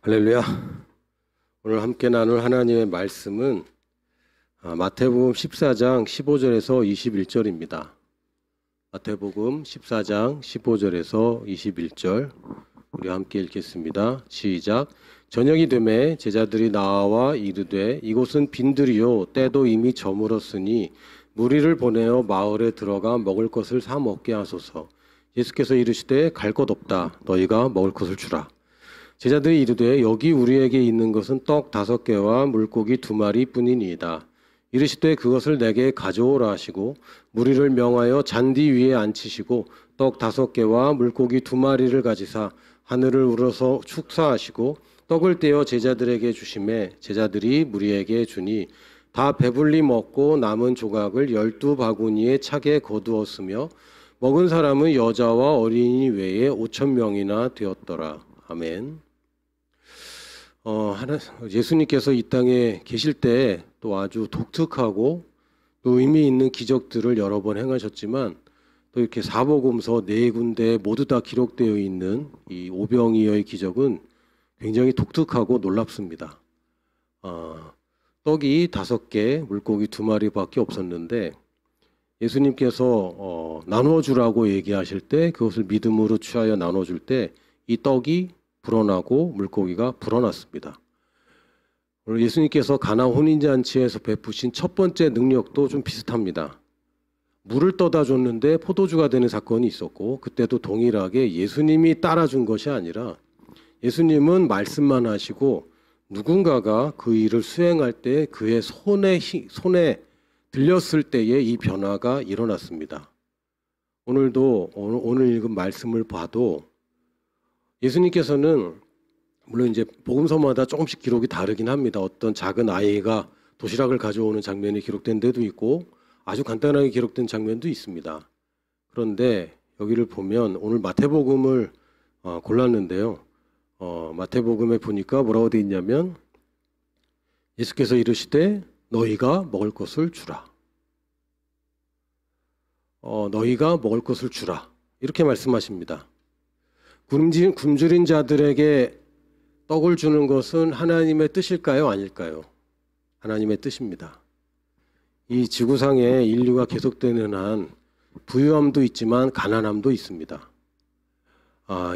할렐루야. 오늘 함께 나눌 하나님의 말씀은 마태복음 14장 15절에서 21절입니다. 마태복음 14장 15절에서 21절 우리 함께 읽겠습니다. 시작. 저녁이 되매 제자들이 나와 이르되 이곳은 빈들이요 때도 이미 저물었으니 무리를 보내어 마을에 들어가 먹을 것을 사 먹게 하소서. 예수께서 이르시되 갈 것 없다. 너희가 먹을 것을 주라. 제자들이 이르되 여기 우리에게 있는 것은 떡 5개와 물고기 2마리 뿐이니이다. 이르시되 그것을 내게 가져오라 하시고 무리를 명하여 잔디 위에 앉히시고 떡 5개와 물고기 2마리를 가지사 하늘을 우러서 축사하시고 떡을 떼어 제자들에게 주시매 제자들이 무리에게 주니 다 배불리 먹고 남은 조각을 12바구니에 차게 거두었으며 먹은 사람은 여자와 어린이 외에 5,000명이나 되었더라. 아멘. 예수님께서 이 땅에 계실 때 또 아주 독특하고 또 의미 있는 기적들을 여러 번 행하셨지만 또 이렇게 사복음서 4군데 모두 다 기록되어 있는 이 오병이어의 기적은 굉장히 독특하고 놀랍습니다. 떡이 5개, 물고기 2마리밖에 없었는데 예수님께서 나눠주라고 얘기하실 때 그것을 믿음으로 취하여 나눠줄 때 이 떡이 불어나고 물고기가 불어났습니다. 오늘 예수님께서 가나 혼인잔치에서 베푸신 첫 번째 능력도 좀 비슷합니다. 물을 떠다 줬는데 포도주가 되는 사건이 있었고 그때도 동일하게 예수님이 따라준 것이 아니라 예수님은 말씀만 하시고 누군가가 그 일을 수행할 때 그의 손에 들렸을 때에 이 변화가 일어났습니다. 오늘도 오늘 읽은 말씀을 봐도 예수님께서는 물론 이제 복음서마다 조금씩 기록이 다르긴 합니다. 어떤 작은 아이가 도시락을 가져오는 장면이 기록된 데도 있고 아주 간단하게 기록된 장면도 있습니다. 그런데 여기를 보면 오늘 마태복음을 골랐는데요. 마태복음에 보니까 뭐라고 되어 있냐면 예수께서 이르시되 너희가 먹을 것을 주라. 너희가 먹을 것을 주라. 이렇게 말씀하십니다. 굶주린 자들에게 떡을 주는 것은 하나님의 뜻일까요? 아닐까요? 하나님의 뜻입니다. 이 지구상에 인류가 계속되는 한 부유함도 있지만 가난함도 있습니다.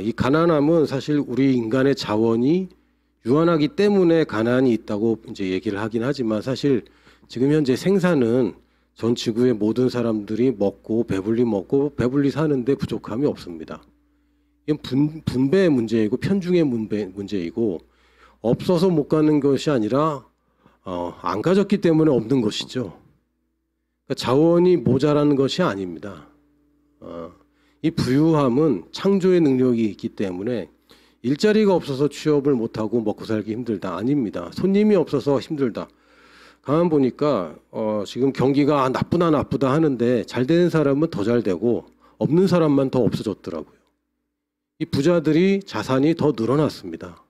이 가난함은 사실 우리 인간의 자원이 유한하기 때문에 가난이 있다고 이제 얘기를 하긴 하지만 사실 지금 현재 생산은 전 지구의 모든 사람들이 먹고 배불리 사는데 부족함이 없습니다. 이건 분배의 문제이고 편중의 문제이고 없어서 못 가는 것이 아니라 안 가졌기 때문에 없는 것이죠. 그러니까 자원이 모자라는 것이 아닙니다. 이 부유함은 창조의 능력이 있기 때문에 일자리가 없어서 취업을 못하고 먹고 살기 힘들다. 아닙니다. 손님이 없어서 힘들다. 가만 보니까 지금 경기가 나쁘다 하는데 잘 되는 사람은 더 잘 되고 없는 사람만 더 없어졌더라고요. 이 부자들이 자산이 더 늘어났습니다.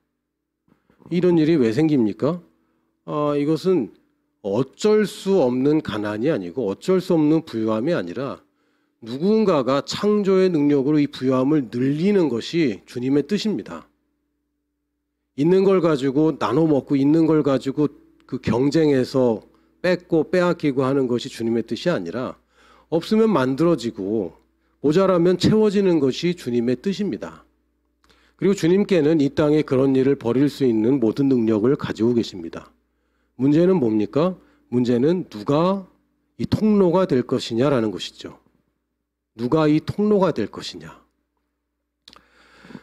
이런 일이 왜 생깁니까? 이것은 어쩔 수 없는 가난이 아니고 어쩔 수 없는 부유함이 아니라 누군가가 창조의 능력으로 이 부유함을 늘리는 것이 주님의 뜻입니다. 있는 걸 가지고 나눠 먹고 있는 걸 가지고 그 경쟁에서 뺏고 빼앗기고 하는 것이 주님의 뜻이 아니라 없으면 만들어지고 모자라면 채워지는 것이 주님의 뜻입니다. 그리고 주님께는 이 땅에 그런 일을 벌일 수 있는 모든 능력을 가지고 계십니다. 문제는 뭡니까? 문제는 누가 이 통로가 될 것이냐라는 것이죠. 누가 이 통로가 될 것이냐.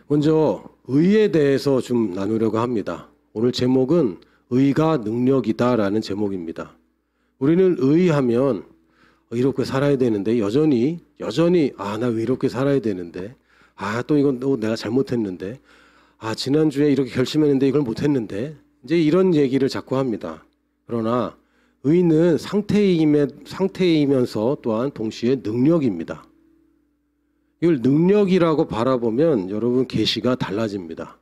먼저 의에 대해서 좀 나누려고 합니다. 오늘 제목은 의가 능력이다라는 제목입니다. 우리는 의하면 이렇게 살아야 되는데 여전히 나 왜 이렇게 살아야 되는데 또 이건 또 내가 잘못했는데 지난주에 이렇게 결심했는데 이걸 못했는데 이제 이런 얘기를 자꾸 합니다. 그러나 의는 상태이면서 또한 동시에 능력입니다. 이걸 능력이라고 바라보면 여러분 계시가 달라집니다.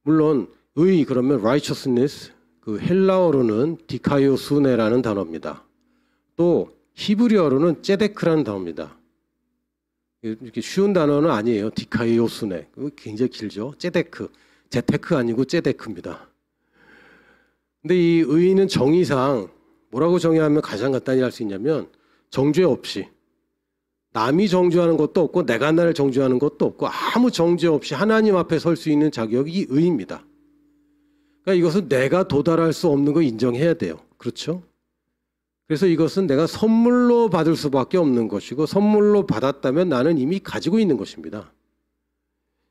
물론 의 그러면 righteousness 그 헬라어로는 디카이오수네라는 단어입니다. 또 히브리어로는 ጼ데크라는 단어입니다. 이렇게 쉬운 단어는 아니에요. 디카이오수네. 굉장히 길죠. ጼ데크. 재테크 아니고 째데크입니다. 근데 이 의인은 정의상 뭐라고 정의하면 가장 간단히 할 수 있냐면 정죄 없이 남이 정죄하는 것도 없고 내가 나를 정죄하는 것도 없고 아무 정죄 없이 하나님 앞에 설 수 있는 자격이 의입니다. 그러니까 이것은 내가 도달할 수 없는 거 인정해야 돼요. 그렇죠? 그래서 이것은 내가 선물로 받을 수밖에 없는 것이고 선물로 받았다면 나는 이미 가지고 있는 것입니다.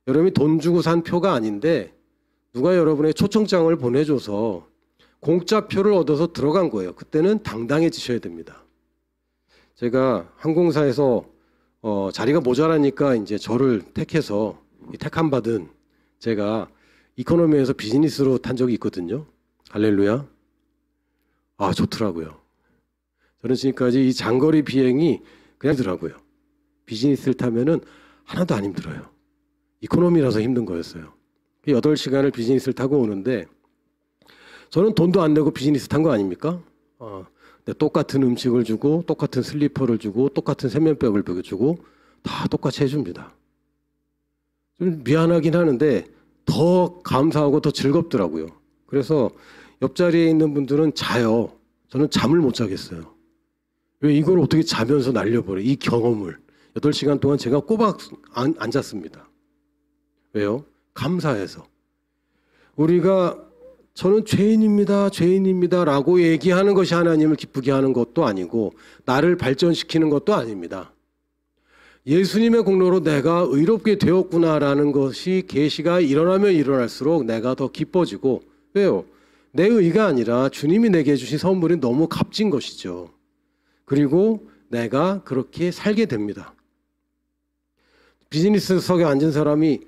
여러분이 돈 주고 산 표가 아닌데 누가 여러분의 초청장을 보내줘서 공짜표를 얻어서 들어간 거예요. 그때는 당당해지셔야 됩니다. 제가 항공사에서 자리가 모자라니까 이제 저를 택해서 택함 받은 제가 이코노미에서 비즈니스로 탄 적이 있거든요. 할렐루야. 아, 좋더라고요. 저는 지금까지 이 장거리 비행이 그냥 더라고요. 비즈니스를 타면은 하나도 안 힘들어요. 이코노미라서 힘든 거였어요. 8시간을 비즈니스를 타고 오는데 저는 돈도 안 내고 비즈니스 탄 거 아닙니까? 똑같은 음식을 주고 똑같은 슬리퍼를 주고 똑같은 세면백을 먹여주고 다 똑같이 해줍니다. 좀 미안하긴 하는데 더 감사하고 더 즐겁더라고요. 그래서 옆자리에 있는 분들은 자요. 저는 잠을 못 자겠어요. 왜 이걸 어떻게 자면서 날려버려? 이 경험을 8시간 동안 제가 꼬박 앉았습니다. 왜요? 감사해서. 우리가 저는 죄인입니다 라고 얘기하는 것이 하나님을 기쁘게 하는 것도 아니고 나를 발전시키는 것도 아닙니다. 예수님의 공로로 내가 의롭게 되었구나라는 것이 계시가 일어나면 일어날수록 내가 더 기뻐지고, 왜요? 내 의가 아니라 주님이 내게 주신 선물이 너무 값진 것이죠. 그리고 내가 그렇게 살게 됩니다. 비즈니스석에 앉은 사람이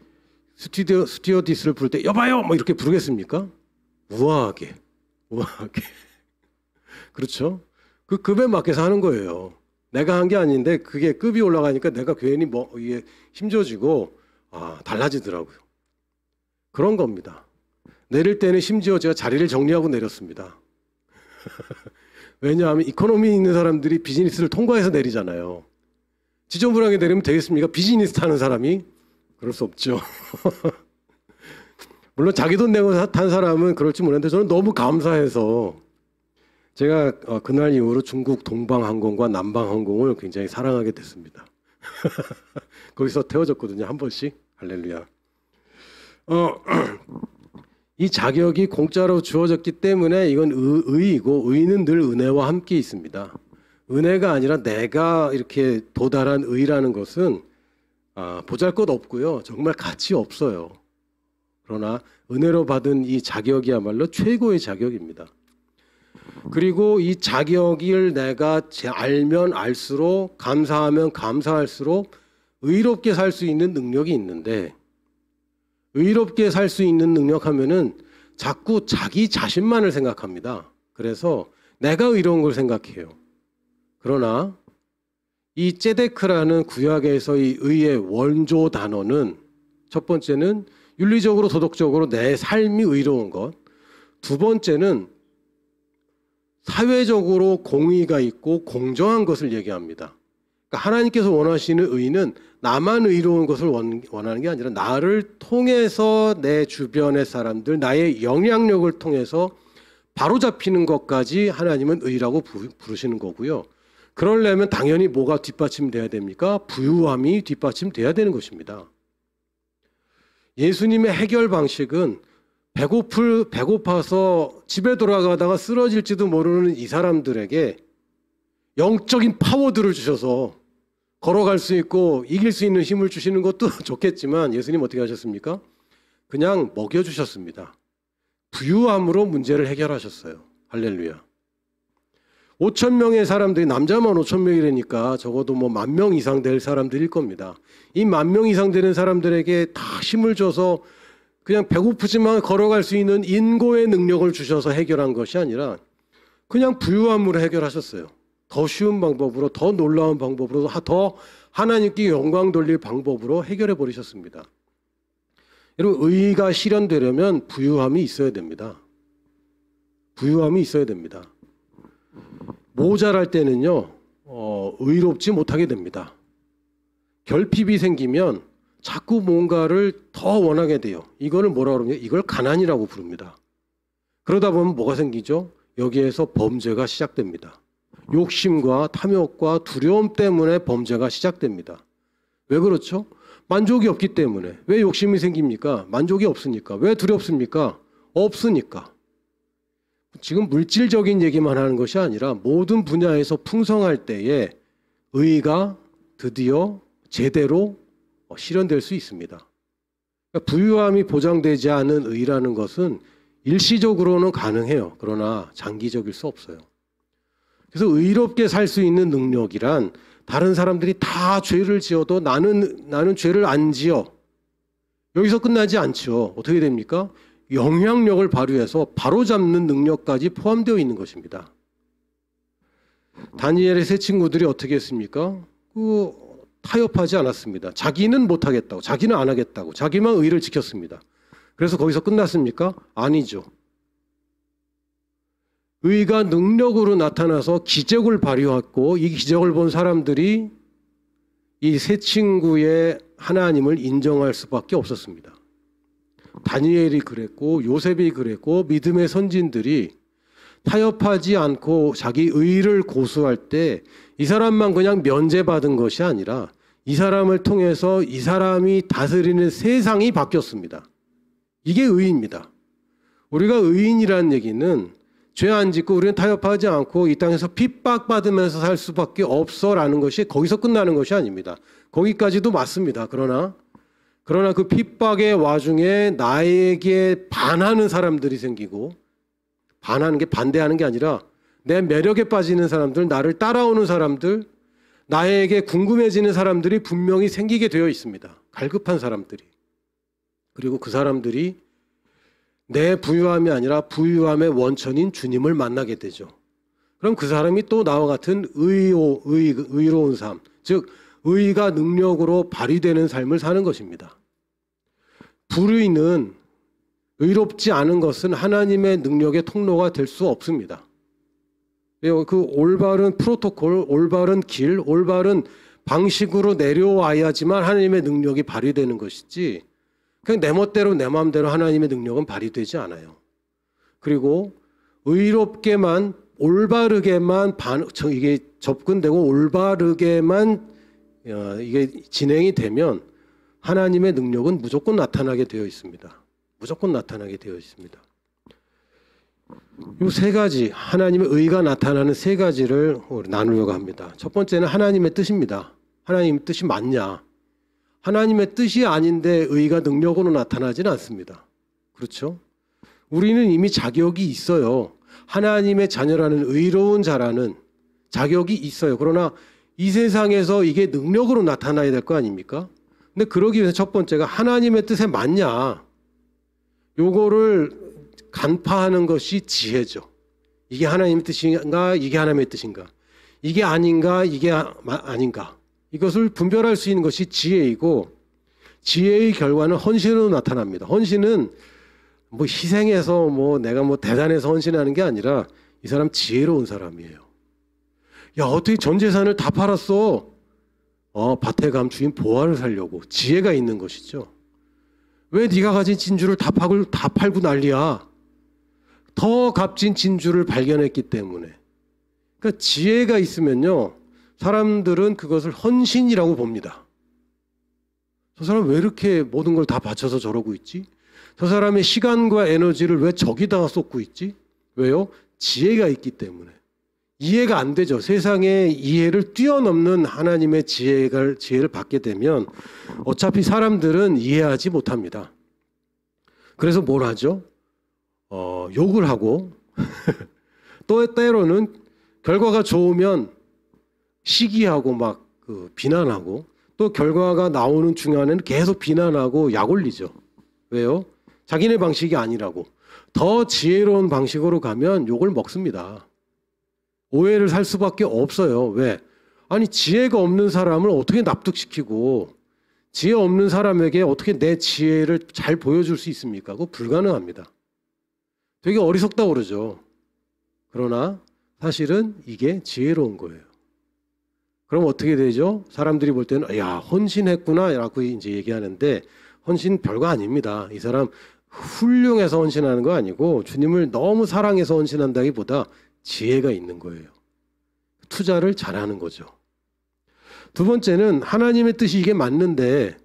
스튜어디스를 부를 때 여봐요! 뭐 이렇게 부르겠습니까? 우아하게. 그렇죠? 그 급에 맞게서 하는 거예요. 내가 한 게 아닌데 그게 급이 올라가니까 내가 괜히 이게 힘줘지고 달라지더라고요. 그런 겁니다. 내릴 때는 심지어 제가 자리를 정리하고 내렸습니다. 왜냐하면 이코노미 있는 사람들이 비즈니스를 통과해서 내리잖아요. 지저분하게 내리면 되겠습니까? 비즈니스 타는 사람이? 그럴 수 없죠. 물론 자기 돈 내고 탄 사람은 그럴지 모르는데 저는 너무 감사해서 제가 그날 이후로 중국 동방항공과 남방항공을 굉장히 사랑하게 됐습니다. 거기서 태워졌거든요. 한 번씩. 할렐루야. 이 자격이 공짜로 주어졌기 때문에 이건 의이고 의는 늘 은혜와 함께 있습니다. 은혜가 아니라 내가 이렇게 도달한 의라는 것은 보잘것없고요. 정말 가치 없어요. 그러나 은혜로 받은 이 자격이야말로 최고의 자격입니다. 그리고 이 자격을 내가 알면 알수록 감사하면 감사할수록 의롭게 살 수 있는 능력이 있는데 의롭게 살 수 있는 능력 하면은 자꾸 자기 자신만을 생각합니다. 그래서 내가 의로운 걸 생각해요. 그러나 이 째데크라는 구약에서 이 의의 원조 단어는 첫 번째는 윤리적으로 도덕적으로 내 삶이 의로운 것, 두 번째는 사회적으로 공의가 있고 공정한 것을 얘기합니다. 그러니까 하나님께서 원하시는 의는 나만 의로운 것을 원하는 게 아니라 나를 통해서 내 주변의 사람들, 나의 영향력을 통해서 바로잡히는 것까지 하나님은 의라고 부르시는 거고요. 그러려면 당연히 뭐가 뒷받침돼야 됩니까? 부유함이 뒷받침돼야 되는 것입니다. 예수님의 해결 방식은 배고파서 집에 돌아가다가 쓰러질지도 모르는 이 사람들에게 영적인 파워들을 주셔서 걸어갈 수 있고 이길 수 있는 힘을 주시는 것도 좋겠지만 예수님 어떻게 하셨습니까? 그냥 먹여주셨습니다. 부유함으로 문제를 해결하셨어요. 할렐루야. 5,000명의 사람들이 남자만 5,000명이라니까 적어도 10,000명 이상 될 사람들일 겁니다. 이 10,000명 이상 되는 사람들에게 다 힘을 줘서 그냥 배고프지만 걸어갈 수 있는 인고의 능력을 주셔서 해결한 것이 아니라 그냥 부유함으로 해결하셨어요. 더 쉬운 방법으로, 더 놀라운 방법으로, 더 하나님께 영광 돌릴 방법으로 해결해 버리셨습니다. 여러분, 의가 실현되려면 부유함이 있어야 됩니다. 부유함이 있어야 됩니다. 모자랄 때는요, 의롭지 못하게 됩니다. 결핍이 생기면 자꾸 뭔가를 더 원하게 돼요. 이거를 뭐라고 그러냐? 이걸 가난이라고 부릅니다. 그러다 보면 뭐가 생기죠? 여기에서 범죄가 시작됩니다. 욕심과 탐욕과 두려움 때문에 범죄가 시작됩니다. 왜 그렇죠? 만족이 없기 때문에. 왜 욕심이 생깁니까? 만족이 없으니까. 왜 두렵습니까? 없으니까. 지금 물질적인 얘기만 하는 것이 아니라 모든 분야에서 풍성할 때에 의가 드디어 제대로 실현될 수 있습니다. 그러니까 부유함이 보장되지 않은 의라는 것은 일시적으로는 가능해요. 그러나 장기적일 수 없어요. 그래서 의롭게 살 수 있는 능력이란 다른 사람들이 다 죄를 지어도 나는 죄를 안 지어. 여기서 끝나지 않죠. 어떻게 됩니까? 영향력을 발휘해서 바로잡는 능력까지 포함되어 있는 것입니다. 다니엘의 세 친구들이 어떻게 했습니까? 타협하지 않았습니다. 자기는 못하겠다고, 자기는 안 하겠다고, 자기만 의를 지켰습니다. 그래서 거기서 끝났습니까? 아니죠. 의가 능력으로 나타나서 기적을 발휘했고 이 기적을 본 사람들이 이 세 친구의 하나님을 인정할 수밖에 없었습니다. 다니엘이 그랬고 요셉이 그랬고 믿음의 선진들이 타협하지 않고 자기 의를 고수할 때 이 사람만 그냥 면제받은 것이 아니라 이 사람을 통해서 이 사람이 다스리는 세상이 바뀌었습니다. 이게 의입니다. 우리가 의인이라는 얘기는 죄 안 짓고 우리는 타협하지 않고 이 땅에서 핍박받으면서 살 수밖에 없어라는 것이 거기서 끝나는 것이 아닙니다. 거기까지도 맞습니다. 그러나 그 핍박의 와중에 나에게 반하는 사람들이 생기고 반하는 게 반대하는 게 아니라 내 매력에 빠지는 사람들, 나를 따라오는 사람들, 나에게 궁금해지는 사람들이 분명히 생기게 되어 있습니다. 갈급한 사람들이. 그리고 그 사람들이 내 부유함이 아니라 부유함의 원천인 주님을 만나게 되죠. 그럼 그 사람이 또 나와 같은 의로운 삶, 즉 의가 능력으로 발휘되는 삶을 사는 것입니다. 불의는 의롭지 않은 것은 하나님의 능력의 통로가 될 수 없습니다. 그 올바른 프로토콜, 올바른 길, 올바른 방식으로 내려와야지만 하나님의 능력이 발휘되는 것이지 그냥 내 멋대로 내 마음대로 하나님의 능력은 발휘되지 않아요. 그리고 의롭게만 올바르게만 이게 접근되고 올바르게만 이게 진행이 되면 하나님의 능력은 무조건 나타나게 되어 있습니다. 무조건 나타나게 되어 있습니다. 이 세 가지, 하나님의 의가 나타나는 세 가지를 나누려고 합니다. 첫 번째는 하나님의 뜻입니다. 하나님의 뜻이 맞냐? 하나님의 뜻이 아닌데 의가 능력으로 나타나지는 않습니다. 그렇죠? 우리는 이미 자격이 있어요. 하나님의 자녀라는 의로운 자라는 자격이 있어요. 그러나 이 세상에서 이게 능력으로 나타나야 될 거 아닙니까? 근데 그러기 위해서 첫 번째가 하나님의 뜻에 맞냐? 요거를 간파하는 것이 지혜죠. 이게 하나님의 뜻인가? 이게 하나님의 뜻인가? 이게 아닌가? 이게 아닌가? 이것을 분별할 수 있는 것이 지혜이고 지혜의 결과는 헌신으로 나타납니다. 헌신은 뭐 희생해서 뭐 내가 뭐 대단해서 헌신하는 게 아니라 이 사람 지혜로운 사람이에요. 야, 어떻게 전 재산을 다 팔았어? 밭에 감 주인 보화를 살려고. 지혜가 있는 것이죠. 왜 네가 가진 진주를 다 팔고 난리야? 더 값진 진주를 발견했기 때문에. 그러니까 지혜가 있으면요, 사람들은 그것을 헌신이라고 봅니다. 저 사람 왜 이렇게 모든 걸 다 바쳐서 저러고 있지? 저 사람의 시간과 에너지를 왜 저기다가 쏟고 있지? 왜요? 지혜가 있기 때문에. 이해가 안 되죠. 세상의 이해를 뛰어넘는 하나님의 지혜를 받게 되면 어차피 사람들은 이해하지 못합니다. 그래서 뭘 하죠? 욕을 하고 또 때로는 결과가 좋으면 시기하고 막 비난하고 또 결과가 나오는 중간에는 계속 비난하고 약 올리죠. 왜요? 자기네 방식이 아니라고. 더 지혜로운 방식으로 가면 욕을 먹습니다. 오해를 살 수밖에 없어요. 왜? 아니 지혜가 없는 사람을 어떻게 납득시키고 지혜 없는 사람에게 어떻게 내 지혜를 잘 보여줄 수 있습니까? 그거 불가능합니다. 되게 어리석다고 그러죠. 그러나 사실은 이게 지혜로운 거예요. 그럼 어떻게 되죠? 사람들이 볼 때는 야, 헌신했구나라고 이제 얘기하는데 헌신 별거 아닙니다. 이 사람 훌륭해서 헌신하는 거 아니고 주님을 너무 사랑해서 헌신한다기보다 지혜가 있는 거예요. 투자를 잘하는 거죠. 두 번째는 하나님의 뜻이 이게 맞는데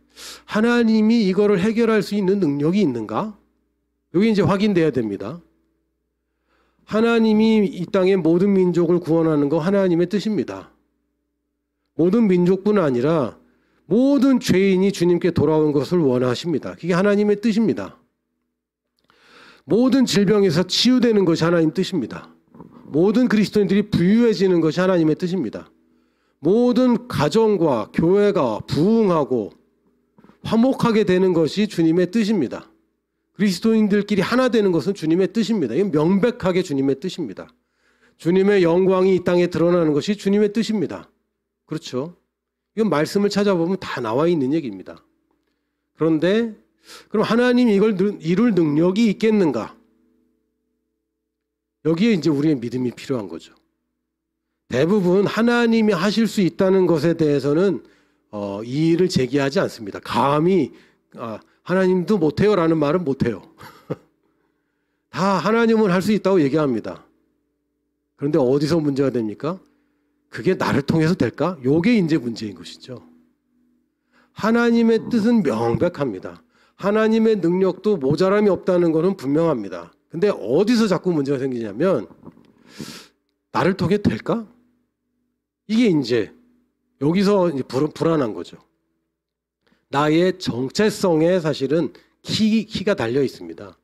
하나님이 이거를 해결할 수 있는 능력이 있는가? 여기 이제 확인돼야 됩니다. 하나님이 이 땅의 모든 민족을 구원하는 거 하나님의 뜻입니다. 모든 민족뿐 아니라 모든 죄인이 주님께 돌아온 것을 원하십니다. 그게 하나님의 뜻입니다. 모든 질병에서 치유되는 것이 하나님의 뜻입니다. 모든 그리스도인들이 부유해지는 것이 하나님의 뜻입니다. 모든 가정과 교회가 부흥하고 화목하게 되는 것이 주님의 뜻입니다. 그리스도인들끼리 하나 되는 것은 주님의 뜻입니다. 이건 명백하게 주님의 뜻입니다. 주님의 영광이 이 땅에 드러나는 것이 주님의 뜻입니다. 그렇죠? 이건 말씀을 찾아보면 다 나와 있는 얘기입니다. 그런데 그럼 하나님이 이걸 이룰 능력이 있겠는가? 여기에 이제 우리의 믿음이 필요한 거죠. 대부분 하나님이 하실 수 있다는 것에 대해서는 이의를 제기하지 않습니다. 감히 하나님도 못해요라는 말은 못해요. 다 하나님은 할 수 있다고 얘기합니다. 그런데 어디서 문제가 됩니까? 그게 나를 통해서 될까? 요게 이제 문제인 것이죠. 하나님의 뜻은 명백합니다. 하나님의 능력도 모자람이 없다는 것은 분명합니다. 근데 어디서 자꾸 문제가 생기냐면 나를 통해 될까? 이게 이제 여기서 이제 불안한 거죠. 나의 정체성에 사실은 키가 달려 있습니다.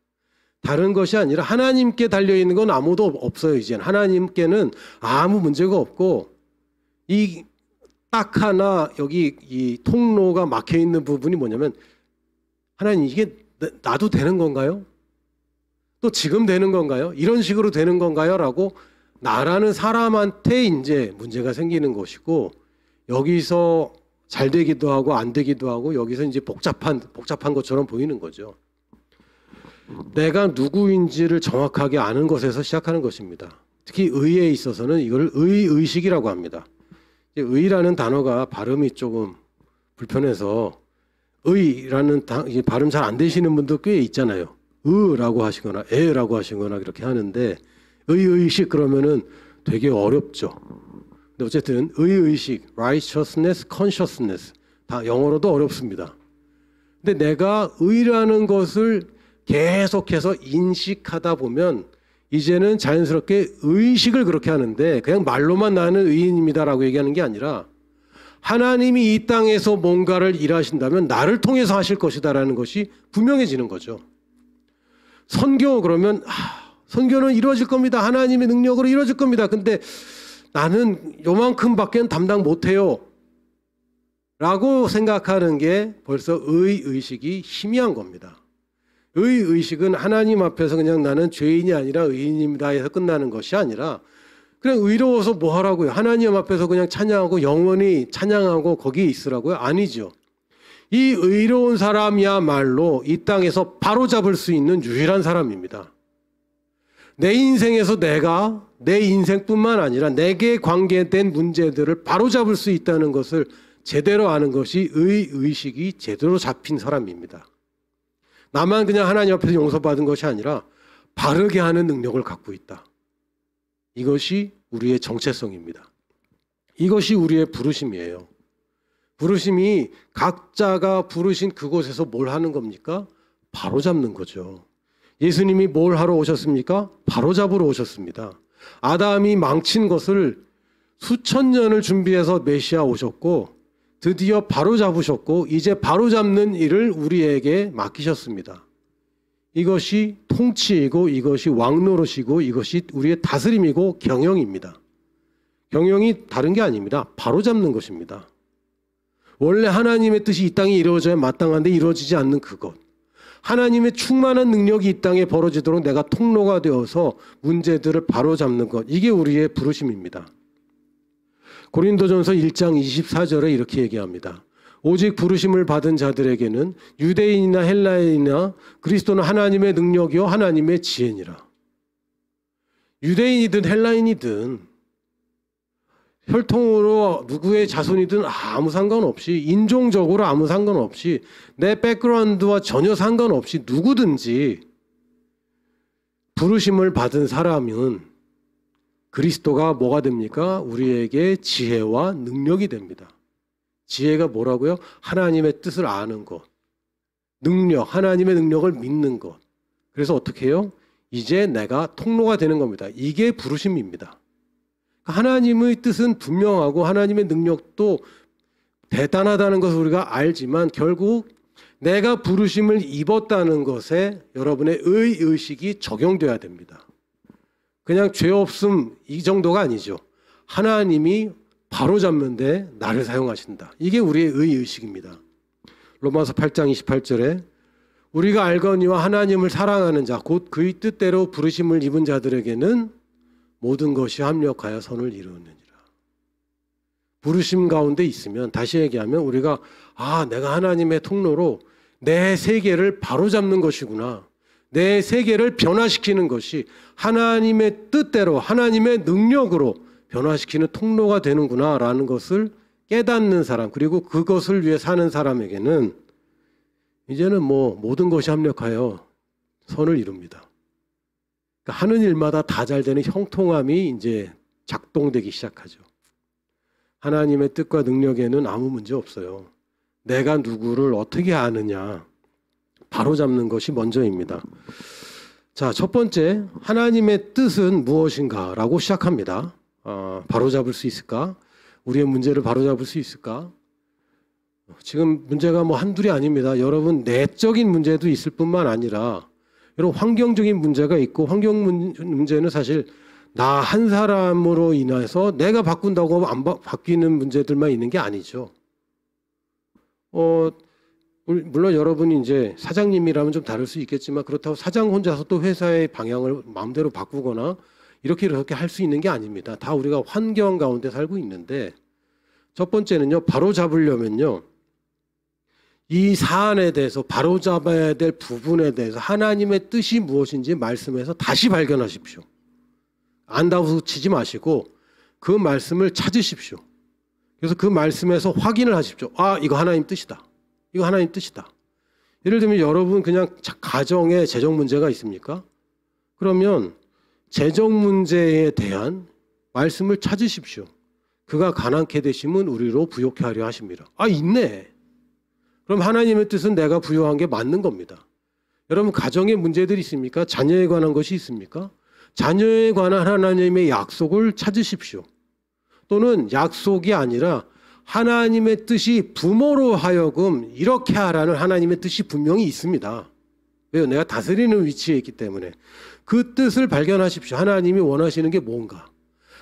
다른 것이 아니라 하나님께 달려 있는 건 아무도 없어요. 이제는 하나님께는 아무 문제가 없고 이 딱 하나 여기 이 통로가 막혀 있는 부분이 뭐냐면 하나님 이게 나도 되는 건가요? 또 지금 되는 건가요? 이런 식으로 되는 건가요? 라고 나라는 사람한테 이제 문제가 생기는 것이고 여기서 잘 되기도 하고 안 되기도 하고 여기서 이제 복잡한 것처럼 보이는 거죠. 내가 누구인지를 정확하게 아는 것에서 시작하는 것입니다. 특히 의에 있어서는 이걸 의식이라고 합니다. 의라는 단어가 발음이 조금 불편해서 의라는 발음 잘 안 되시는 분도 꽤 있잖아요. 의라고 하시거나 에라고 하시거나 그렇게 하는데 의식 그러면은 되게 어렵죠. 근데 어쨌든 의식, righteousness, consciousness 다 영어로도 어렵습니다. 근데 내가 의라는 것을 계속해서 인식하다 보면 이제는 자연스럽게 의식을 그렇게 하는데 그냥 말로만 나는 의인입니다라고 얘기하는 게 아니라 하나님이 이 땅에서 뭔가를 일하신다면 나를 통해서 하실 것이다라는 것이 분명해지는 거죠. 선교 그러면 선교는 이루어질 겁니다. 하나님의 능력으로 이루어질 겁니다. 근데 나는 요만큼밖에 담당 못해요. 라고 생각하는 게 벌써 의식이 희미한 겁니다. 의식은 하나님 앞에서 그냥 나는 죄인이 아니라 의인입니다 해서 끝나는 것이 아니라 그냥 의로워서 뭐 하라고요? 하나님 앞에서 그냥 찬양하고 영원히 찬양하고 거기에 있으라고요? 아니죠. 이 의로운 사람이야말로 이 땅에서 바로잡을 수 있는 유일한 사람입니다. 내 인생에서 내가 내 인생뿐만 아니라 내게 관계된 문제들을 바로잡을 수 있다는 것을 제대로 아는 것이 의식이 제대로 잡힌 사람입니다. 나만 그냥 하나님 앞에서 용서받은 것이 아니라 바르게 하는 능력을 갖고 있다. 이것이 우리의 정체성입니다. 이것이 우리의 부르심이에요. 부르심이 각자가 부르신 그곳에서 뭘 하는 겁니까? 바로잡는 거죠. 예수님이 뭘 하러 오셨습니까? 바로잡으러 오셨습니다. 아담이 망친 것을 수천 년을 준비해서 메시아 오셨고 드디어 바로잡으셨고 이제 바로잡는 일을 우리에게 맡기셨습니다. 이것이 통치이고 이것이 왕노릇이고 이것이 우리의 다스림이고 경영입니다. 경영이 다른 게 아닙니다. 바로잡는 것입니다. 원래 하나님의 뜻이 이 땅에 이루어져야 마땅한데 이루어지지 않는 그것. 하나님의 충만한 능력이 이 땅에 벌어지도록 내가 통로가 되어서 문제들을 바로잡는 것. 이게 우리의 부르심입니다. 고린도전서 1장 24절에 이렇게 얘기합니다. 오직 부르심을 받은 자들에게는 유대인이나 헬라인이나 그리스도는 하나님의 능력이요 하나님의 지혜니라. 유대인이든 헬라인이든 혈통으로 누구의 자손이든 아무 상관없이, 인종적으로 아무 상관없이, 내 백그라운드와 전혀 상관없이 누구든지 부르심을 받은 사람은 그리스도가 뭐가 됩니까? 우리에게 지혜와 능력이 됩니다. 지혜가 뭐라고요? 하나님의 뜻을 아는 것. 능력, 하나님의 능력을 믿는 것. 그래서 어떻게 해요? 이제 내가 통로가 되는 겁니다. 이게 부르심입니다. 하나님의 뜻은 분명하고 하나님의 능력도 대단하다는 것을 우리가 알지만 결국 내가 부르심을 입었다는 것에 여러분의 의식이 적용돼야 됩니다. 그냥 죄 없음 이 정도가 아니죠. 하나님이 바로잡는데 나를 사용하신다. 이게 우리의 의식입니다. 로마서 8장 28절에 우리가 알거니와 하나님을 사랑하는 자 곧 그의 뜻대로 부르심을 입은 자들에게는 모든 것이 합력하여 선을 이루느니라. 부르심 가운데 있으면, 다시 얘기하면 우리가 내가 하나님의 통로로 내 세계를 바로잡는 것이구나. 내 세계를 변화시키는 것이 하나님의 뜻대로 하나님의 능력으로 변화시키는 통로가 되는구나 라는 것을 깨닫는 사람, 그리고 그것을 위해 사는 사람에게는 이제는 모든 것이 합력하여 선을 이룹니다. 그러니까 하는 일마다 다 잘 되는 형통함이 이제 작동되기 시작하죠. 하나님의 뜻과 능력에는 아무 문제 없어요. 내가 누구를 어떻게 아느냐, 바로잡는 것이 먼저입니다. 자, 첫 번째, 하나님의 뜻은 무엇인가라고 시작합니다. 바로잡을 수 있을까? 우리의 문제를 바로잡을 수 있을까? 지금 문제가 한둘이 아닙니다. 여러분, 내적인 문제도 있을 뿐만 아니라 여러분, 환경적인 문제가 있고, 환경 문제는 사실 나 한 사람으로 인해서 내가 바꾼다고 안 바뀌는 문제들만 있는 게 아니죠. 물론 여러분이 이제 사장님이라면 좀 다를 수 있겠지만, 그렇다고 사장 혼자서 또 회사의 방향을 마음대로 바꾸거나 이렇게 할 수 있는 게 아닙니다. 다 우리가 환경 가운데 살고 있는데, 첫 번째는요, 바로 잡으려면요, 이 사안에 대해서 바로잡아야 될 부분에 대해서 하나님의 뜻이 무엇인지 말씀에서 다시 발견하십시오. 안다고 치지 마시고 그 말씀을 찾으십시오. 그래서 그 말씀에서 확인을 하십시오. 이거 하나님 뜻이다. 이거 하나님 뜻이다. 예를 들면 여러분 그냥 가정에 재정 문제가 있습니까? 그러면 재정 문제에 대한 말씀을 찾으십시오. 그가 가난케 되심은 우리로 부욕케 하려 하십니다. 있네. 그럼 하나님의 뜻은 내가 부여한 게 맞는 겁니다. 여러분, 가정에 문제들이 있습니까? 자녀에 관한 것이 있습니까? 자녀에 관한 하나님의 약속을 찾으십시오. 또는 약속이 아니라 하나님의 뜻이 부모로 하여금 이렇게 하라는 하나님의 뜻이 분명히 있습니다. 왜요? 내가 다스리는 위치에 있기 때문에. 그 뜻을 발견하십시오. 하나님이 원하시는 게 뭔가.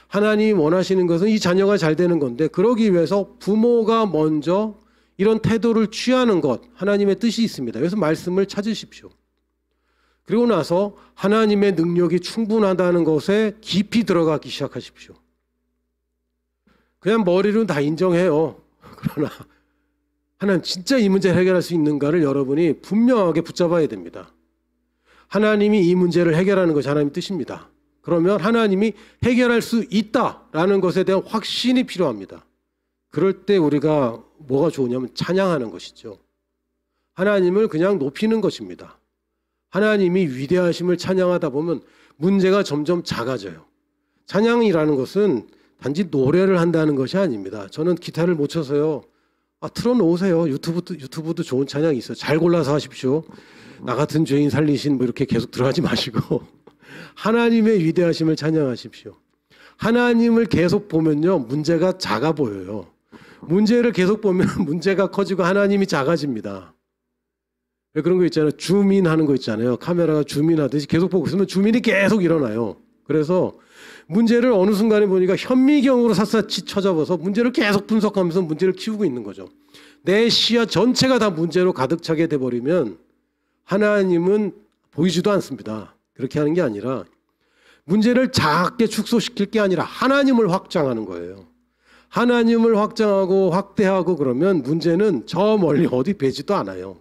하나님이 원하시는 것은 이 자녀가 잘 되는 건데, 그러기 위해서 부모가 먼저 이런 태도를 취하는 것, 하나님의 뜻이 있습니다. 그래서 말씀을 찾으십시오. 그리고 나서 하나님의 능력이 충분하다는 것에 깊이 들어가기 시작하십시오. 그냥 머리로는 다 인정해요. 그러나 하나님 진짜 이 문제를 해결할 수 있는가를 여러분이 분명하게 붙잡아야 됩니다. 하나님이 이 문제를 해결하는 것이 하나님의 뜻입니다. 그러면 하나님이 해결할 수 있다라는 것에 대한 확신이 필요합니다. 그럴 때 우리가 뭐가 좋으냐면 찬양하는 것이죠. 하나님을 그냥 높이는 것입니다. 하나님이 위대하심을 찬양하다 보면 문제가 점점 작아져요. 찬양이라는 것은 단지 노래를 한다는 것이 아닙니다. 저는 기타를 못 쳐서요. 틀어놓으세요. 유튜브도 좋은 찬양이 있어요. 잘 골라서 하십시오. 나 같은 죄인 살리신 이렇게 계속 들어가지 마시고 하나님의 위대하심을 찬양하십시오. 하나님을 계속 보면요, 문제가 작아 보여요. 문제를 계속 보면 문제가 커지고 하나님이 작아집니다. 왜 그런 거 있잖아요. 줌인하는 거 있잖아요. 카메라가 줌인하듯이 계속 보고 있으면 줌인이 계속 일어나요. 그래서 문제를 어느 순간에 보니까 현미경으로 샅샅이 쳐잡아서 문제를 계속 분석하면서 문제를 키우고 있는 거죠. 내 시야 전체가 다 문제로 가득 차게 돼버리면 하나님은 보이지도 않습니다. 그렇게 하는 게 아니라 문제를 작게 축소시킬 게 아니라 하나님을 확장하는 거예요. 하나님을 확장하고 확대하고 그러면 문제는 저 멀리 어디 배지도 않아요.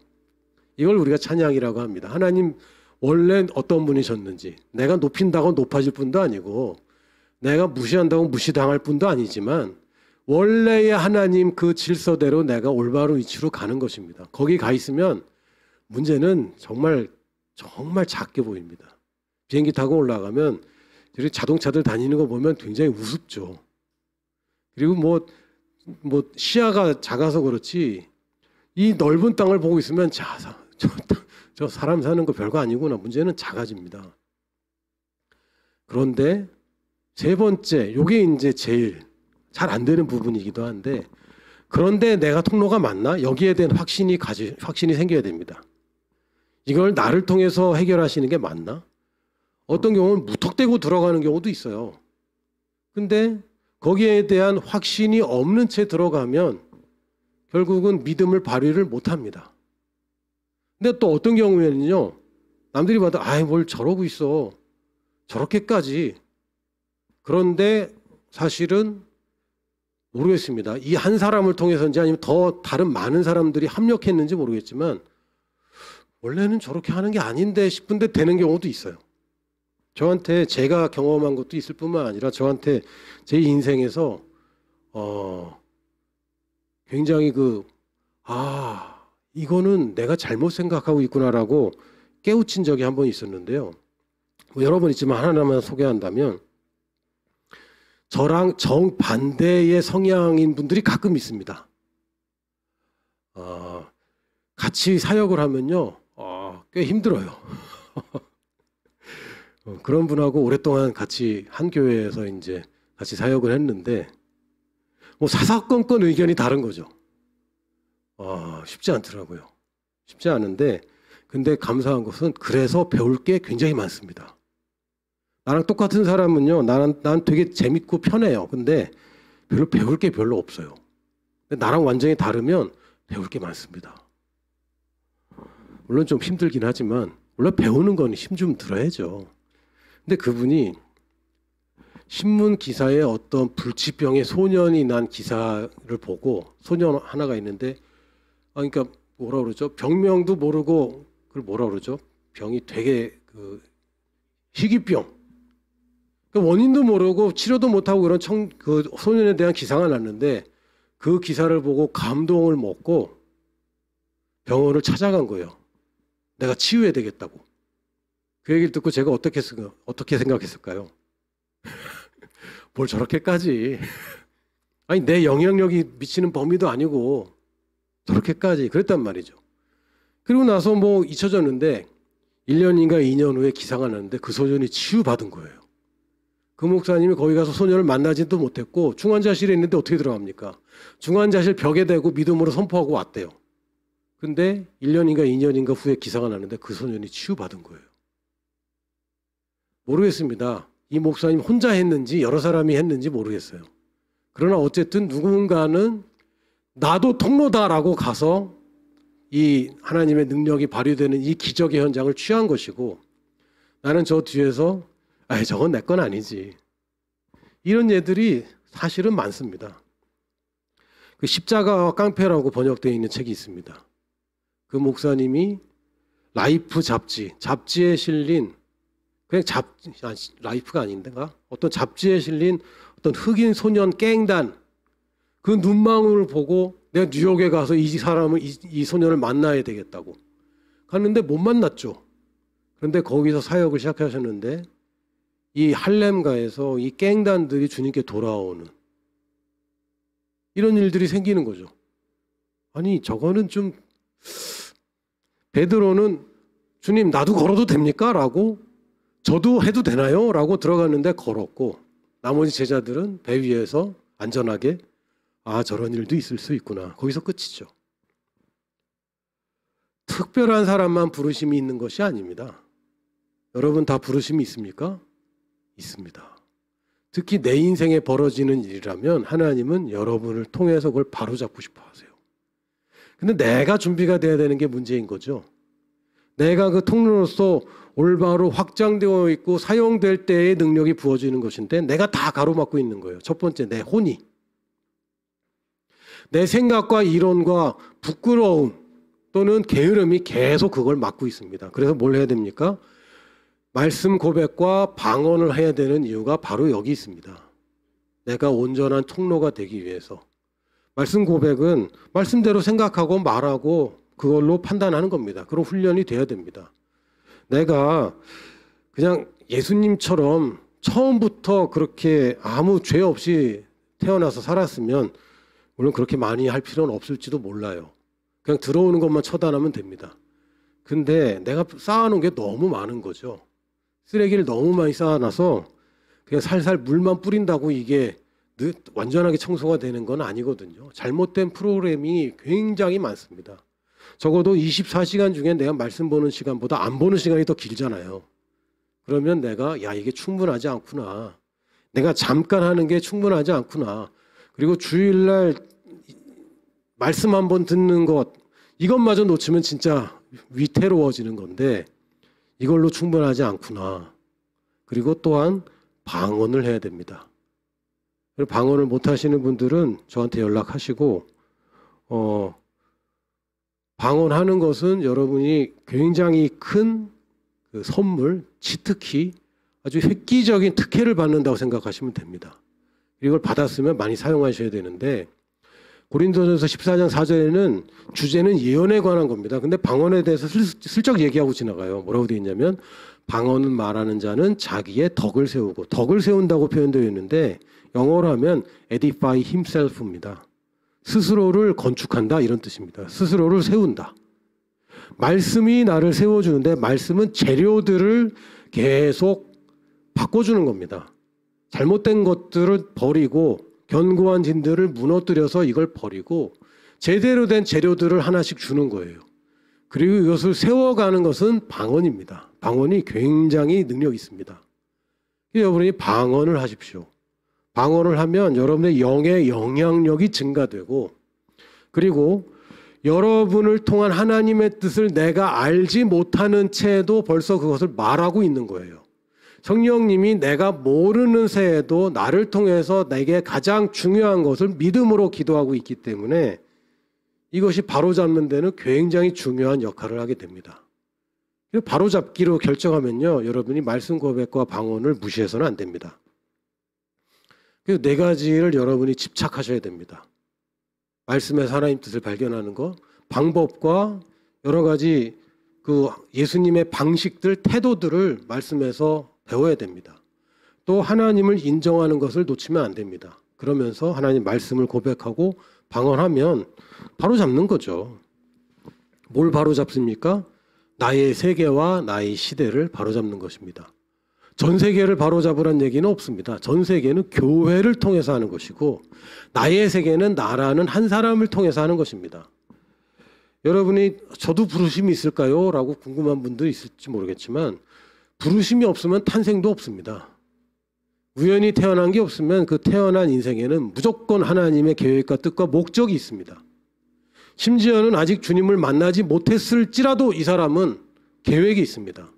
이걸 우리가 찬양이라고 합니다. 하나님 원래 어떤 분이셨는지, 내가 높인다고 높아질 뿐도 아니고 내가 무시한다고 무시당할 뿐도 아니지만 원래의 하나님 그 질서대로 내가 올바른 위치로 가는 것입니다. 거기 가 있으면 문제는 정말 작게 보입니다. 비행기 타고 올라가면 자동차들 다니는 거 보면 굉장히 우습죠. 그리고 뭐 시야가 작아서 그렇지 이 넓은 땅을 보고 있으면 저 사람 사는 거 별거 아니구나. 문제는 작아집니다. 그런데 세 번째, 요게 이제 제일 잘 안 되는 부분이기도 한데, 그런데 내가 통로가 맞나? 여기에 대한 확신이 생겨야 됩니다. 이걸 나를 통해서 해결하시는 게 맞나? 어떤 경우는 무턱대고 들어가는 경우도 있어요. 근데 거기에 대한 확신이 없는 채 들어가면 결국은 믿음을 발휘를 못합니다. 근데 또 어떤 경우에는요, 남들이 봐도 아이 뭘 저러고 있어. 저렇게까지. 그런데 사실은 모르겠습니다. 이 한 사람을 통해서인지 아니면 더 다른 많은 사람들이 합력했는지 모르겠지만 원래는 저렇게 하는 게 아닌데 싶은데 되는 경우도 있어요. 저한테 제가 경험한 것도 있을 뿐만 아니라 저한테 제 인생에서 굉장히 이거는 내가 잘못 생각하고 있구나라고 깨우친 적이 한 번 있었는데요. 뭐 여러 번 있지만 하나만 소개한다면 저랑 정반대의 성향인 분들이 가끔 있습니다. 같이 사역을 하면요, 꽤 힘들어요. 그런 분하고 오랫동안 같이 한 교회에서 이제 같이 사역을 했는데, 뭐 사사건건 의견이 다른 거죠. 쉽지 않더라고요. 쉽지 않은데, 근데 감사한 것은 그래서 배울 게 굉장히 많습니다. 나랑 똑같은 사람은요, 난 되게 재밌고 편해요. 근데 별로 배울 게 별로 없어요. 근데 나랑 완전히 다르면 배울 게 많습니다. 물론 좀 힘들긴 하지만, 물론 배우는 건 힘 좀 들어야죠. 근데 그분이 신문 기사에 어떤 불치병의 소년이 난 기사를 보고, 소년 하나가 있는데, 그러니까 뭐라 그러죠? 병명도 모르고, 그걸 뭐라 그러죠? 병이 되게 희귀병. 원인도 모르고 치료도 못하고 그런 그 소년에 대한 기사가 났는데 그 기사를 보고 감동을 먹고 병원을 찾아간 거예요. 내가 치유해야 되겠다고. 그 얘기를 듣고 제가 어떻게 생각했을까요? 뭘 저렇게까지. 아니 내 영향력이 미치는 범위도 아니고 저렇게까지 그랬단 말이죠. 그리고 나서 뭐 잊혀졌는데 1년인가 2년 후에 기사가 났는데 그 소년이 치유받은 거예요. 그 목사님이 거기 가서 소년을 만나지도 못했고 중환자실에 있는데 어떻게 들어갑니까? 중환자실 벽에 대고 믿음으로 선포하고 왔대요. 근데 1년인가 2년인가 후에 기사가 났는데 그 소년이 치유받은 거예요. 모르겠습니다. 이 목사님 혼자 했는지 여러 사람이 했는지 모르겠어요. 그러나 어쨌든 누군가는 나도 통로다라고 가서 이 하나님의 능력이 발휘되는 이 기적의 현장을 취한 것이고 나는 저 뒤에서 저건 내 건 아니지. 이런 예들이 사실은 많습니다. 그 십자가와 깡패라고 번역되어 있는 책이 있습니다. 그 목사님이 라이프 잡지에 실린 그냥 라이프가 아닌데가 어떤 잡지에 실린 어떤 흑인 소년 갱단 그 눈망울을 보고 내가 뉴욕에 가서 이 소년을 만나야 되겠다고 갔는데 못 만났죠. 그런데 거기서 사역을 시작하셨는데 이 할렘가에서 이 갱단들이 주님께 돌아오는 이런 일들이 생기는 거죠. 아니 저거는 좀 베드로는 주님 나도 걸어도 됩니까? 라고 저도 해도 되나요? 라고 들어갔는데 걸었고 나머지 제자들은 배 위에서 안전하게 저런 일도 있을 수 있구나. 거기서 끝이죠. 특별한 사람만 부르심이 있는 것이 아닙니다. 여러분 다 부르심이 있습니까? 있습니다. 특히 내 인생에 벌어지는 일이라면 하나님은 여러분을 통해서 그걸 바로잡고 싶어 하세요. 근데 내가 준비가 돼야 되는 게 문제인 거죠. 내가 그 통로로서 올바로 확장되어 있고 사용될 때의 능력이 부어지는 것인데 내가 다 가로막고 있는 거예요. 첫 번째 내 혼이. 내 생각과 이론과 부끄러움 또는 게으름이 계속 그걸 막고 있습니다. 그래서 뭘 해야 됩니까? 말씀 고백과 방언을 해야 되는 이유가 바로 여기 있습니다. 내가 온전한 통로가 되기 위해서. 말씀 고백은 말씀대로 생각하고 말하고 그걸로 판단하는 겁니다. 그런 훈련이 돼야 됩니다. 내가 그냥 예수님처럼 처음부터 그렇게 아무 죄 없이 태어나서 살았으면 물론 그렇게 많이 할 필요는 없을지도 몰라요. 그냥 들어오는 것만 처단하면 됩니다. 근데 내가 쌓아놓은 게 너무 많은 거죠. 쓰레기를 너무 많이 쌓아놔서 그냥 살살 물만 뿌린다고 이게 완전하게 청소가 되는 건 아니거든요. 잘못된 프로그램이 굉장히 많습니다. 적어도 24시간 중에 내가 말씀 보는 시간보다 안 보는 시간이 더 길잖아요. 그러면 내가 야 이게 충분하지 않구나. 내가 잠깐 하는 게 충분하지 않구나. 그리고 주일날 말씀 한번 듣는 것 이것마저 놓치면 진짜 위태로워지는 건데 이걸로 충분하지 않구나. 그리고 또한 방언을 해야 됩니다. 방언을 못 하시는 분들은 저한테 연락하시고 방언하는 것은 여러분이 굉장히 큰 그 선물, 치트키, 아주 획기적인 특혜를 받는다고 생각하시면 됩니다. 이걸 받았으면 많이 사용하셔야 되는데 고린도전서 14장 4절에는 주제는 예언에 관한 겁니다. 근데 방언에 대해서 슬쩍 얘기하고 지나가요. 뭐라고 되어 있냐면 방언은 말하는 자는 자기의 덕을 세우고 덕을 세운다고 표현되어 있는데 영어로 하면 edify himself입니다. 스스로를 건축한다 이런 뜻입니다. 스스로를 세운다. 말씀이 나를 세워주는데 말씀은 재료들을 계속 바꿔주는 겁니다. 잘못된 것들을 버리고 견고한 진들을 무너뜨려서 이걸 버리고 제대로 된 재료들을 하나씩 주는 거예요. 그리고 이것을 세워가는 것은 방언입니다. 방언이 굉장히 능력이 있습니다. 여러분이 방언을 하십시오. 방언을 하면 여러분의 영의 영향력이 증가되고 그리고 여러분을 통한 하나님의 뜻을 내가 알지 못하는 채도 벌써 그것을 말하고 있는 거예요. 성령님이 내가 모르는 새에도 나를 통해서 내게 가장 중요한 것을 믿음으로 기도하고 있기 때문에 이것이 바로잡는 데는 굉장히 중요한 역할을 하게 됩니다. 바로잡기로 결정하면요, 여러분이 말씀 고백과 방언을 무시해서는 안 됩니다. 그래서 네 가지를 여러분이 집착하셔야 됩니다. 말씀에서 하나님 뜻을 발견하는 것, 방법과 여러 가지 그 예수님의 방식들, 태도들을 말씀에서 배워야 됩니다. 또 하나님을 인정하는 것을 놓치면 안 됩니다. 그러면서 하나님 말씀을 고백하고 방언하면 바로 잡는 거죠. 뭘 바로 잡습니까? 나의 세계와 나의 시대를 바로 잡는 것입니다. 전 세계를 바로 잡으란 얘기는 없습니다. 전 세계는 교회를 통해서 하는 것이고 나의 세계는 나라는 한 사람을 통해서 하는 것입니다. 여러분이 저도 부르심이 있을까요? 라고 궁금한 분도 있을지 모르겠지만 부르심이 없으면 탄생도 없습니다. 우연히 태어난 게 없으면 그 태어난 인생에는 무조건 하나님의 계획과 뜻과 목적이 있습니다. 심지어는 아직 주님을 만나지 못했을지라도 이 사람은 계획이 있습니다.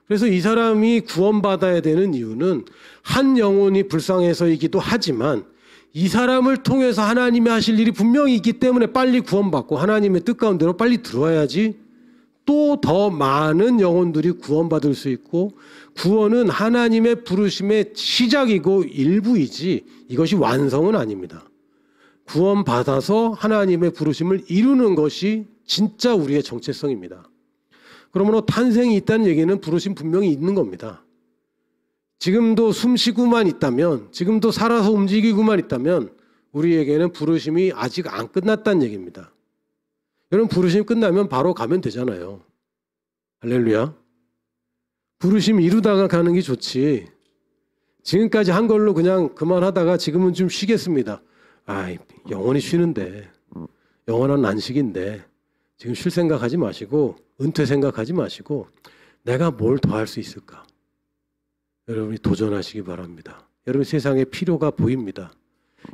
그래서 이 사람이 구원받아야 되는 이유는 한 영혼이 불쌍해서이기도 하지만 이 사람을 통해서 하나님이 하실 일이 분명히 있기 때문에 빨리 구원받고 하나님의 뜻 가운데로 빨리 들어와야지 또 더 많은 영혼들이 구원받을 수 있고 구원은 하나님의 부르심의 시작이고 일부이지 이것이 완성은 아닙니다. 구원받아서 하나님의 부르심을 이루는 것이 진짜 우리의 정체성입니다. 그러므로 탄생이 있다는 얘기는 부르심 분명히 있는 겁니다. 지금도 숨쉬고만 있다면, 지금도 살아서 움직이고만 있다면 우리에게는 부르심이 아직 안 끝났다는 얘기입니다. 여러분 부르심 끝나면 바로 가면 되잖아요. 할렐루야. 부르심 이루다가 가는 게 좋지. 지금까지 한 걸로 그냥 그만하다가 지금은 좀 쉬겠습니다. 영원히 쉬는데, 영원한 안식인데 지금 쉴 생각하지 마시고 은퇴 생각하지 마시고 내가 뭘 더 할 수 있을까? 여러분이 도전하시기 바랍니다. 여러분 세상에 필요가 보입니다.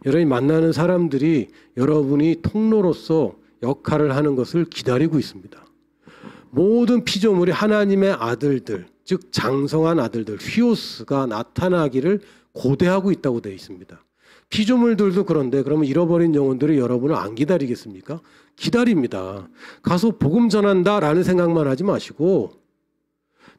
여러분이 만나는 사람들이 여러분이 통로로서 역할을 하는 것을 기다리고 있습니다. 모든 피조물이 하나님의 아들들, 즉 장성한 아들들, 휘오스가 나타나기를 고대하고 있다고 되어 있습니다. 피조물들도 그런데 그러면 잃어버린 영혼들이 여러분을 안 기다리겠습니까? 기다립니다. 가서 복음 전한다라는 생각만 하지 마시고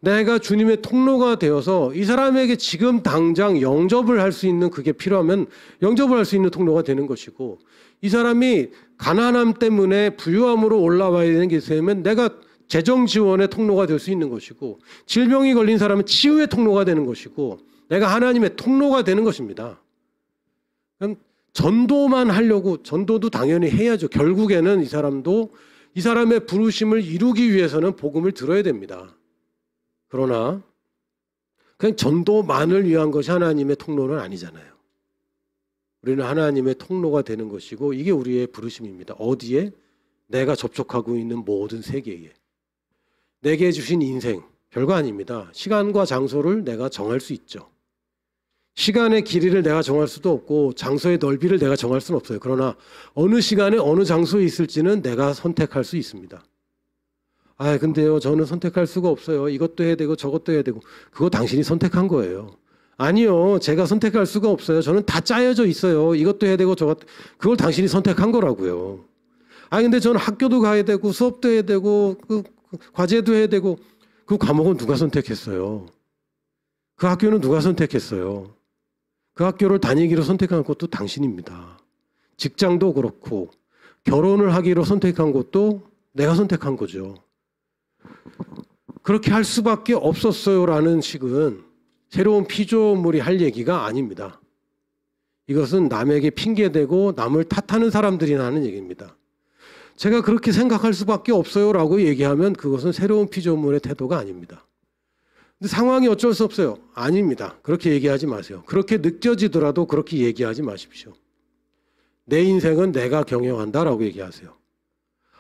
내가 주님의 통로가 되어서 이 사람에게 지금 당장 영접을 할 수 있는 그게 필요하면 영접을 할 수 있는 통로가 되는 것이고, 이 사람이 가난함 때문에 부유함으로 올라와야 되는 게 있으면 내가 재정 지원의 통로가 될 수 있는 것이고, 질병이 걸린 사람은 치유의 통로가 되는 것이고, 내가 하나님의 통로가 되는 것입니다. 그럼 전도만 하려고, 전도도 당연히 해야죠. 결국에는 이 사람도 이 사람의 부르심을 이루기 위해서는 복음을 들어야 됩니다. 그러나 그냥 전도만을 위한 것이 하나님의 통로는 아니잖아요. 우리는 하나님의 통로가 되는 것이고, 이게 우리의 부르심입니다. 어디에? 내가 접촉하고 있는 모든 세계에. 내게 주신 인생, 별거 아닙니다. 시간과 장소를 내가 정할 수 있죠. 시간의 길이를 내가 정할 수도 없고 장소의 넓이를 내가 정할 수는 없어요. 그러나 어느 시간에 어느 장소에 있을지는 내가 선택할 수 있습니다. 아, 근데요, 저는 선택할 수가 없어요. 이것도 해야 되고 저것도 해야 되고. 그거 당신이 선택한 거예요. 아니요, 제가 선택할 수가 없어요. 저는 다 짜여져 있어요. 이것도 해야 되고 저것, 그걸 당신이 선택한 거라고요. 아, 근데 저는 학교도 가야 되고 수업도 해야 되고 그 과제도 해야 되고. 그 과목은 누가 선택했어요? 그 학교는 누가 선택했어요? 그 학교를 다니기로 선택한 것도 당신입니다. 직장도 그렇고 결혼을 하기로 선택한 것도 내가 선택한 거죠. 그렇게 할 수밖에 없었어요라는 식은 새로운 피조물이 할 얘기가 아닙니다. 이것은 남에게 핑계대고 남을 탓하는 사람들이 하는 얘기입니다. 제가 그렇게 생각할 수밖에 없어요라고 얘기하면 그것은 새로운 피조물의 태도가 아닙니다. 근데 상황이 어쩔 수 없어요. 아닙니다. 그렇게 얘기하지 마세요. 그렇게 느껴지더라도 그렇게 얘기하지 마십시오. 내 인생은 내가 경영한다라고 얘기하세요.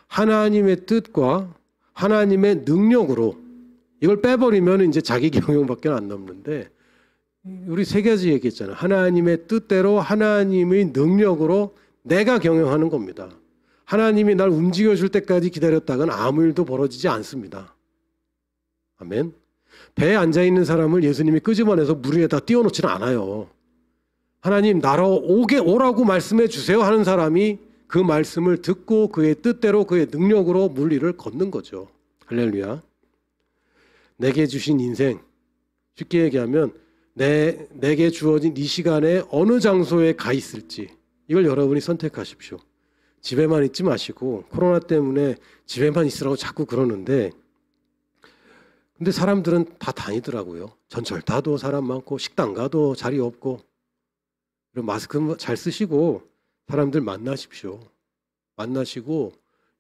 하나님의 뜻과 하나님의 능력으로, 이걸 빼버리면 이제 자기 경영밖에 안 남는데, 우리 세 가지 얘기했잖아요. 하나님의 뜻대로 하나님의 능력으로 내가 경영하는 겁니다. 하나님이 날 움직여줄 때까지 기다렸다간 아무 일도 벌어지지 않습니다. 아멘. 배에 앉아있는 사람을 예수님이 끄집어내서 물 위에다 띄워놓지는 않아요. 하나님 나로 오라고 말씀해 주세요 하는 사람이 그 말씀을 듣고 그의 뜻대로 그의 능력으로 물 위를 걷는 거죠. 할렐루야. 내게 주신 인생, 쉽게 얘기하면 내게 주어진 이 시간에 어느 장소에 가 있을지, 이걸 여러분이 선택하십시오. 집에만 있지 마시고, 코로나 때문에 집에만 있으라고 자꾸 그러는데, 근데 사람들은 다 다니더라고요. 전철 타도 사람 많고 식당 가도 자리 없고. 마스크 잘 쓰시고 사람들 만나십시오. 만나시고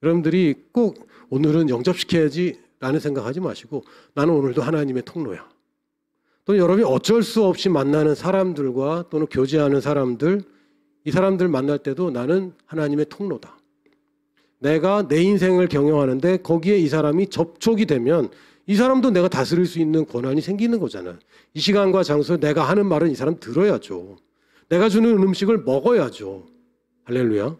여러분들이 꼭 오늘은 영접시켜야지 라는 생각하지 마시고, 나는 오늘도 하나님의 통로야. 또는 여러분이 어쩔 수 없이 만나는 사람들과 또는 교제하는 사람들, 이 사람들 만날 때도 나는 하나님의 통로다. 내가 내 인생을 경영하는데 거기에 이 사람이 접촉이 되면 이 사람도 내가 다스릴 수 있는 권한이 생기는 거잖아요. 이 시간과 장소에 내가 하는 말은 이 사람 들어야죠. 내가 주는 음식을 먹어야죠. 할렐루야.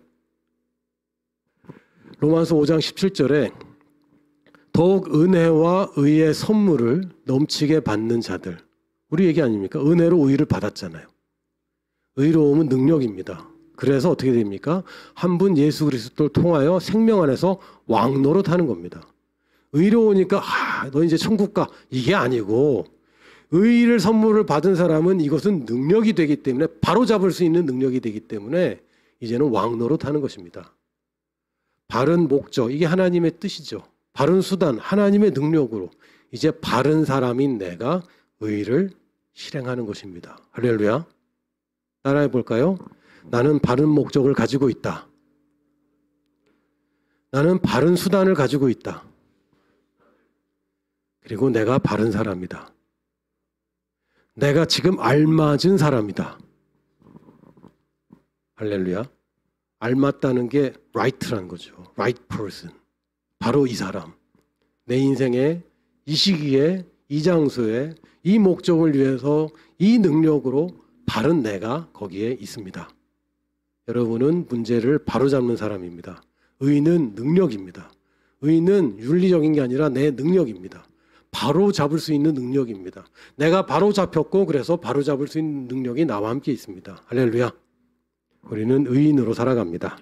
로마서 5장 17절에 더욱 은혜와 의의 선물을 넘치게 받는 자들, 우리 얘기 아닙니까? 은혜로 의를 받았잖아요. 의로움은 능력입니다. 그래서 어떻게 됩니까? 한 분 예수 그리스도를 통하여 생명 안에서 왕노릇하는 겁니다. 의로우니까 너 이제 천국 가, 이게 아니고, 의를 선물을 받은 사람은 이것은 능력이 되기 때문에, 바로 잡을 수 있는 능력이 되기 때문에 이제는 왕노릇하는 것입니다. 바른 목적, 이게 하나님의 뜻이죠. 바른 수단, 하나님의 능력으로 이제 바른 사람인 내가 의를 실행하는 것입니다. 할렐루야. 따라해 볼까요? 나는 바른 목적을 가지고 있다. 나는 바른 수단을 가지고 있다. 그리고 내가 바른 사람이다. 내가 지금 알맞은 사람이다. 할렐루야. 알맞다는 게 right라는 거죠. right person. 바로 이 사람. 내 인생에 이 시기에 이 장소에 이 목적을 위해서 이 능력으로 바른 내가 거기에 있습니다. 여러분은 문제를 바로잡는 사람입니다. 의는 능력입니다. 의는 윤리적인 게 아니라 내 능력입니다. 바로 잡을 수 있는 능력입니다. 내가 바로 잡혔고 그래서 바로 잡을 수 있는 능력이 나와 함께 있습니다. 할렐루야. 우리는 의인으로 살아갑니다.